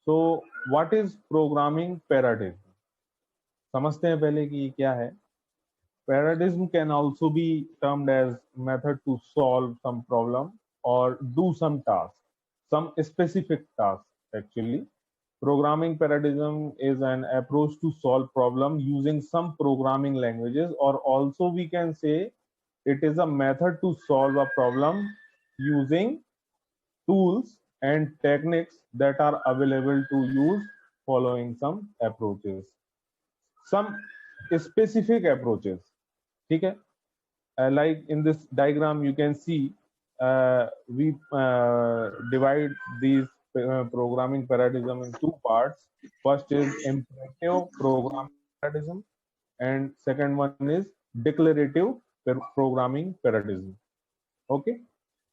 So what is programming paradigm? समझते हैं पहले कि ये क्या है. Paradigm can also be termed as method to solve some problem or do some task, some specific task. Actually, programming paradigm is an approach to solve problem using some programming languages, or also we can say it is a method to solve a problem using tools and techniques that are available to use following some approaches, some specific approaches. ठीक है. Like in this diagram you can see, we divide these programming paradigm in two parts. First is imperative programming paradigm, and second one is declarative programming paradigm. Okay,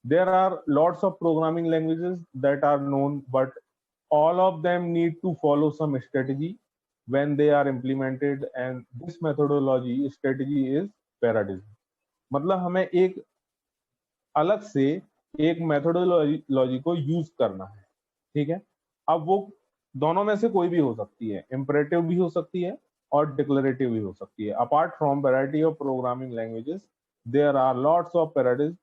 there are lots of programming languages that are known, but all of them need to follow some strategy when they are implemented, and this methodology strategy is paradigm. मतलब हमें एक अलग से एक methodology को use करना है. ठीक है. अब वो दोनों में से कोई भी हो सकती है, इंपरेटिव भी हो सकती है और डिक्लेरेटिव भी हो सकती है. Apart from variety of programming languages, there are lots of paradigms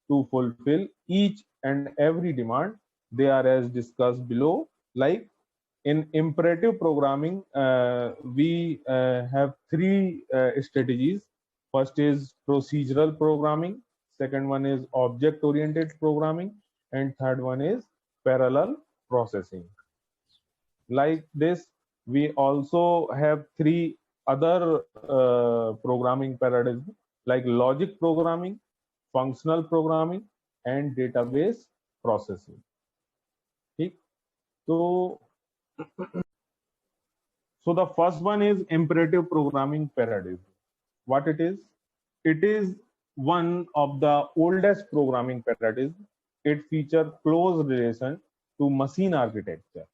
to fulfil each and every demand. They are as discussed below. Like in imperative programming, we have three strategies. First is procedural programming, second one is object oriented programming, and third one is parallel processing. Like this, we also have three other programming paradigms, like logic programming, functional programming, and database processing. ठीक. तो so the first one is imperative programming paradigm. What it is? It is one of the oldest programming paradigms. It features close relation to machine architecture.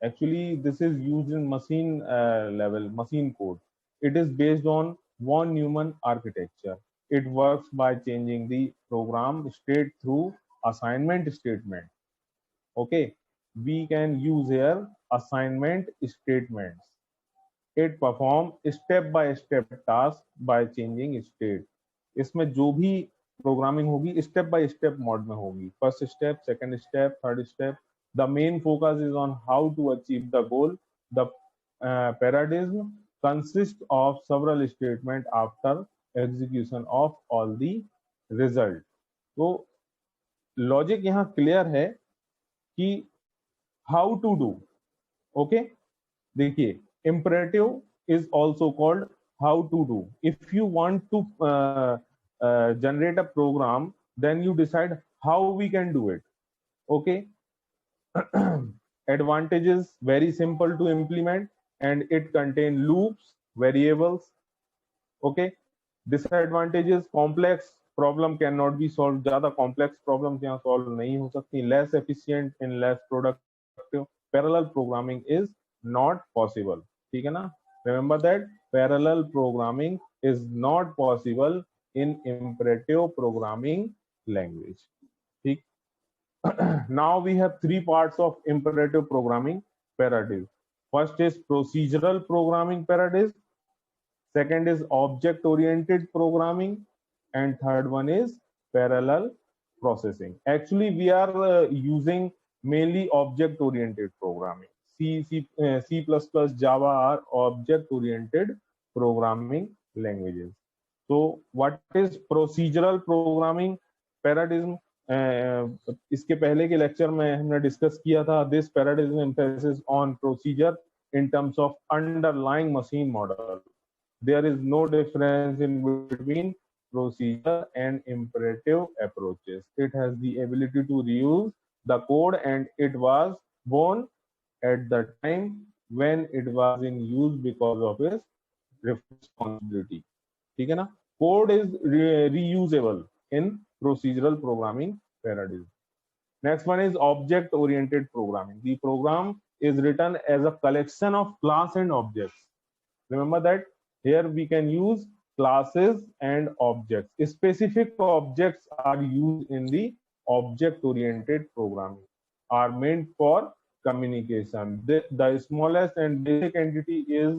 Actually, this is used in machine level, machine code. It is based on von Neumann architecture. It works by changing the program state through assignment statement. Okay, we can use here assignment statements. It perform step by step task by changing state. इसमें जो भी programming होगी step by step mode में होगी. First step, second step, third step. The main focus is on how to achieve the goal. The paradigm consists of several statement after execution of all the result. तो logic यहाँ clear है कि how to do. Okay, देखिए, imperative is also called how to do. If you want to generate a program, then you decide how we can do it. Okay. Advantages: very simple to implement and it contain loops, variables. Okay. Disadvantages: complex problem cannot be solved. ज्यादा complex problems यहाँ solve नहीं हो सकती. Less efficient and less productive. Parallel programming is not possible. ठीक है ना. Remember that parallel programming is not possible in imperative programming language. ठीक. Now we have three parts of imperative programming paradigm. First is procedural programming paradigm, second is object oriented programming, and third one is parallel processing. Actually, we are using mainly object oriented programming. C++, Java are object-oriented programming languages. So, what is procedural programming paradigm? इसके पहले के lecture में हमने discuss किया था. This paradigm emphasizes on procedure in terms of underlying machine model. There is no difference in between procedure and imperative approaches. It has the ability to reuse the code, and it was born at the time when it was in use because of its responsibility. ठीक है ना. Code is reusable in procedural programming paradigm. Next one is object oriented programming. The program is written as a collection of class and objects. Remember that here we can use classes and objects. Specific objects are used in the object oriented programming, are meant for communication. The smallest and basic entity is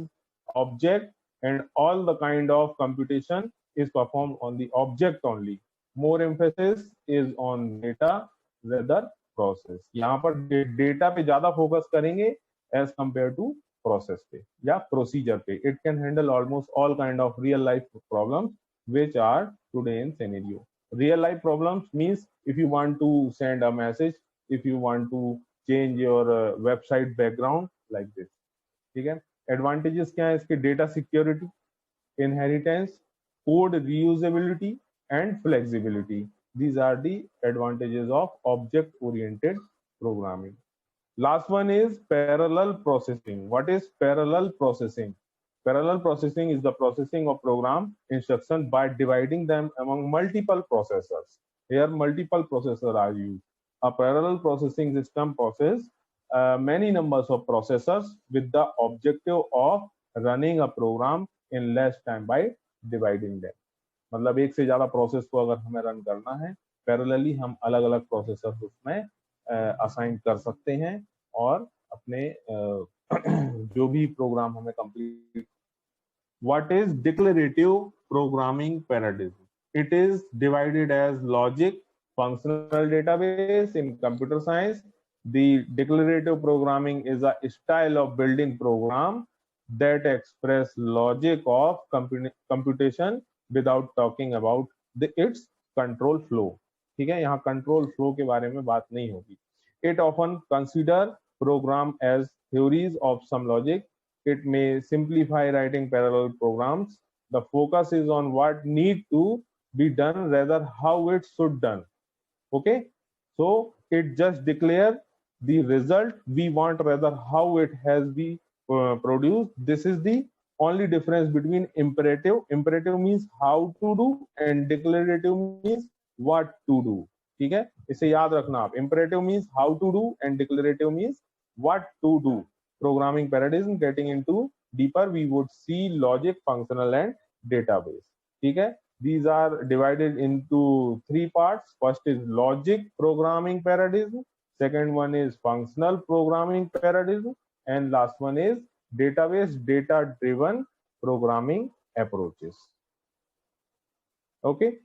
object, and all the kind of computation is performed on the object only. More emphasis is on data rather process. यहाँ पर data पे ज्यादा focus करेंगे as compared to process पे या procedure पे. It can handle almost all kind of real life problems which are today in scenario. Real life problems means if you want to send a message, if you want to change your website background like this. ठीक है. Advantages क्या है इसके? Data security, inheritance, code reusability and flexibility. These are the advantages of object oriented programming. Last one is parallel processing. What is parallel processing? Parallel processing is the processing of program instructions by dividing them among multiple processors. Here multiple processors are used. A parallel processing system processes many numbers of processors with the objective of running a program in less time by dividing them. मतलब एक से ज्यादा process को अगर हमें run करना है parallelly, हम अलग अलग प्रोसेसर उसमें असाइन कर सकते हैं और अपने जो भी प्रोग्राम हमें complete. What is declarative programming paradigm? It is divided as logic, functional database in computer science. The declarative programming is a style of building program that express logic of computation without talking about its control flow. ठीक है, यहाँ control flow के बारे में बात नहीं होगी. It often consider program as theories of some logic. It may simplify writing parallel programs. The focus is on what need to be done rather how it should done. Okay, so it just declare the result we want rather how it has been produced. This is the only difference between imperative. Imperative means how to do and declarative means what to do. ठीक है, इसे याद रखना आप. Imperative means how to do and declarative means what to do. Programming paradigm, getting into deeper, we would see logic, functional and database. ठीक है, these are divided into three parts. First is logic programming paradigm, second one is functional programming paradigm, and last one is database data driven programming approaches. Okay.